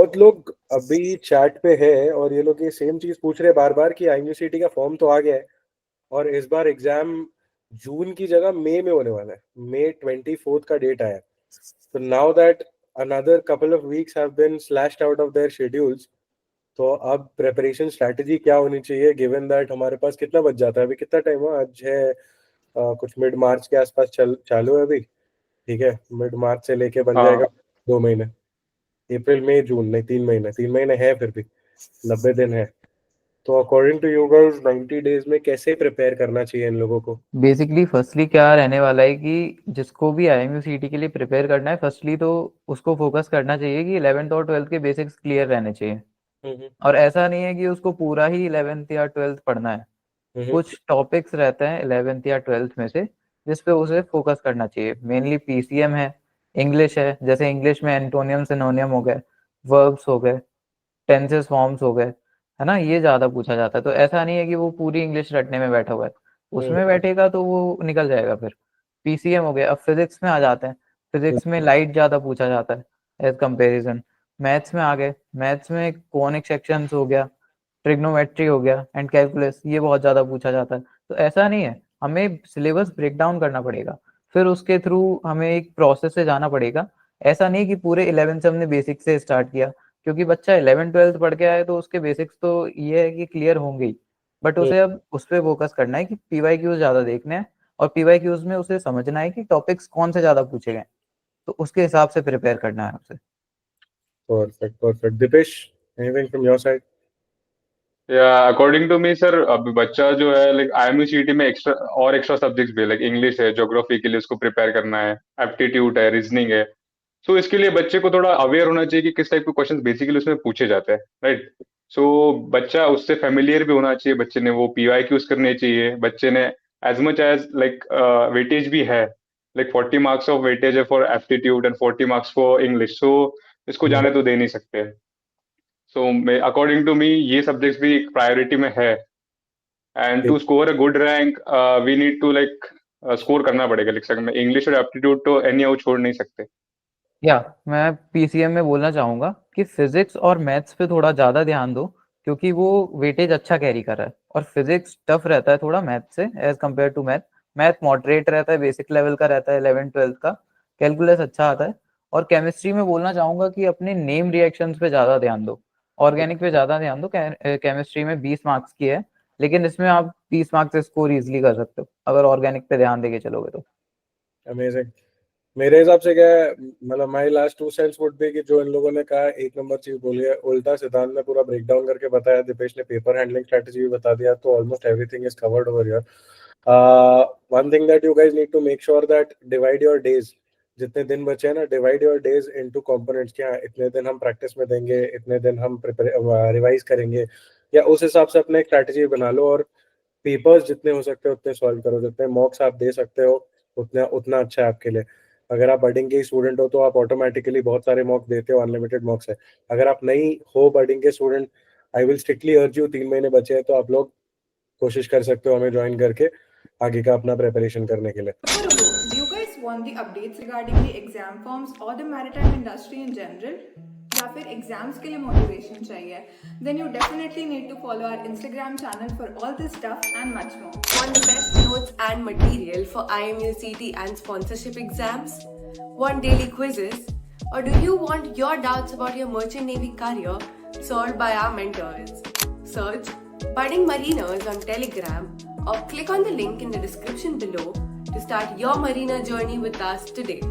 बहुत लोग अभी चैट पे है और ये लोग ये सेम चीज पूछ रहे बार बार कि आईएमयूसीटी का फॉर्म तो आ गया है और इस बार एग्जाम जून की जगह मई में होने वाला है। मई 24 का डेट आया है। तो now that another couple of weeks have been slashed out of their schedules, तो अब प्रेपरेशन स्ट्रैटेजी क्या होनी चाहिए गिवन दैट हमारे पास कितना बच जाता है? अभी कितना टाइम हुआ? आज है कुछ मिड मार्च के आसपास चालू है अभी। ठीक है, मिड मार्च से लेके बन जाएगा हाँ 2 महीने। अप्रैल मई जून नहीं, 3 महीने, 3 महीने है फिर भी, 90 दिन है। तो according to you guys 90 days में कैसे प्रिपेयर करना चाहिए इन लोगों को? बेसिकली फर्स्टली क्या रहने वाला है कि जिसको भी आईएमयूसीटी के लिए प्रिपेयर करना है, फर्स्टली तो उसको फोकस करना चाहिए कि 11th और 12th के बेसिक्स क्लियर रहने चाहिए। हम्म और ऐसा नहीं है कि उसको पूरा ही 11th या 12th पढ़ना है। हम्म कुछ टॉपिक्स रहते हैं 11th या 12th में से जिस पे उसे फोकस करना चाहिए। मेनली पीसीएम है, इंग्लिश है, जैसे इंग्लिश में एंटोनियम सिनोनियम हो गए, वर्ब्स हो गए, टेंसेस फॉर्म्स हो गए, है ना, ये ज्यादा पूछा जाता है। तो ऐसा नहीं है कि वो पूरी इंग्लिश रटने में बैठा हुआ है, हम्म उसमें बैठेगा तो वो निकल जाएगा फिर। पीसीएम हो गया। अब फिजिक्स में आ जाते हैं। फिजिक्स में लाइट ज्यादा पूछा जाता है एज कंपेरिजन। मैथ्स में आ गए। मैथ्स में कॉनिक सेक्शंस हो गया, ट्रिग्नोमेट्री हो गया एंड कैलकुलस, ये बहुत ज्यादा पूछा जाता है। तो ऐसा नहीं है, हमें सिलेबस ब्रेक डाउन करना पड़ेगा, फिर उसके थ्रू हमें एक प्रोसेस से जाना पड़ेगा। ऐसा नहीं कि पूरे 11 से हमने बेसिक से स्टार्ट किया, क्योंकि बच्चा 11 12 पढ़ के आए तो उसके बेसिक्स तो ये है कि क्लियर होंगे ही, बट हम्म। उसे अब उस पर फोकस करना है कि पीवाई क्यूज ज्यादा देखने हैं, और पीवाई क्यूज में उसे समझना है कि टॉपिक्स कौन से ज्यादा पूछे गए, तो उसके हिसाब से प्रिपेयर करना है उसे। Perfect perfect. Deepesh, anything from your side? या अकॉर्डिंग टू मी सर, अभी बच्चा जो है लाइक आईएमयूसीटी में एक्स्ट्रा सब्जेक्ट्स भी लाइक इंग्लिश है, ज्योग्राफी के लिए उसको प्रिपेयर करना है, एप्टीट्यूड है, रीजनिंग है। सो इसके लिए बच्चे को थोड़ा अवेयर होना चाहिए कि किस टाइप के क्वेश्चन बेसिकली उसमें पूछे जाते हैं, राइट। सो बच्चा उससे फेमिलियर भी होना चाहिए, बच्चे ने वो पीवाई यूज करने चाहिए, बच्चे ने as much as like weightage भी है, लाइक 40 मार्क्स ऑफ वेटेज है for aptitude and 40 marks for English. So इसको जाने तो दे नहीं सकते। सो अकॉर्डिंग टू मी ये सब्जेक्ट्स भी एक प्रायोरिटी में है, and to score a good rank we need to like score करना पड़ेगा, लिख सकते इंग्लिश और एप्टीट्यूड तो एनी हाउ छोड़ नहीं सकते। या मैं पीसीएम में बोलना चाहूंगा कि फिजिक्स और मैथ्स पे थोड़ा ज्यादा ध्यान दो, क्योंकि वो वेटेज अच्छा कैरी कर रहा है, और फिजिक्स टफ रहता है थोड़ा मैथ से as compare to math. Math moderate रहता है, बेसिक लेवल का रहता है 11 12 का। कैलकुलस अच्छा आता है। और केमिस्ट्री में बोलना चाहूंगा कि अपने नेम रिएक्शंस पे ज्यादा ध्यान दो, ऑर्गेनिक पे ज्यादा ध्यान दो। केमिस्ट्री में 20 मार्क्स की है, लेकिन इसमें आप 30 मार्क्स से स्कोर इजिली कर सकते हो अगर ऑर्गेनिक पे ध्यान देके चलोगे तो। अमेजिंग। मेरे हिसाब से क्या है, मतलब my last 2 sense would be कि जो इन लोगों ने कहा एक नंबर चीज बोली है, उल्टा सिद्धांत ने पूरा ब्रेक डाउन करके बताया, दीपेश ने पेपर हैंडलिंग स्ट्रेटजी भी बता दिया, तो almost everything is covered over here. One thing that you guys need to make sure that divide your days. जितने दिन बचे हैं ना, divide your days into components. क्या इतने दिन हम प्रैक्टिस में देंगे, इतने दिन हम रिवाइज करेंगे, या उस हिसाब से अपने एक स्ट्रैटेजी बना लो। और पेपर्स जितने हो सकते हो उतने सॉल्व करो, जितने मॉक्स आप दे सकते हो उतना उतना अच्छा है आपके लिए। अगर आप बडिंग के स्टूडेंट हो तो आप ऑटोमेटिकली बहुत सारे मॉक देते हो, अनलिमिटेड मॉक्स है। अगर आप नहीं हो बडिंग के student, I will strictly urge you, 3 महीने बचे हैं तो आप लोग कोशिश कर सकते हो हमें ज्वाइन करके आगे का अपना प्रिपरेशन करने के लिए। Do you guys want the updates regarding the exam forms or the maritime industry in general? या फिर एग्जाम्स के लिए मोटिवेशन चाहिए? Then you definitely need to follow our Instagram channel for all this stuff and much more. Want the best notes and material for IMUCT and sponsorship exams? Want daily quizzes? Or do you want your doubts about your merchant navy career solved by our mentors? Search Budding Mariners on Telegram or click on the link in the description below to start your marina journey with us today.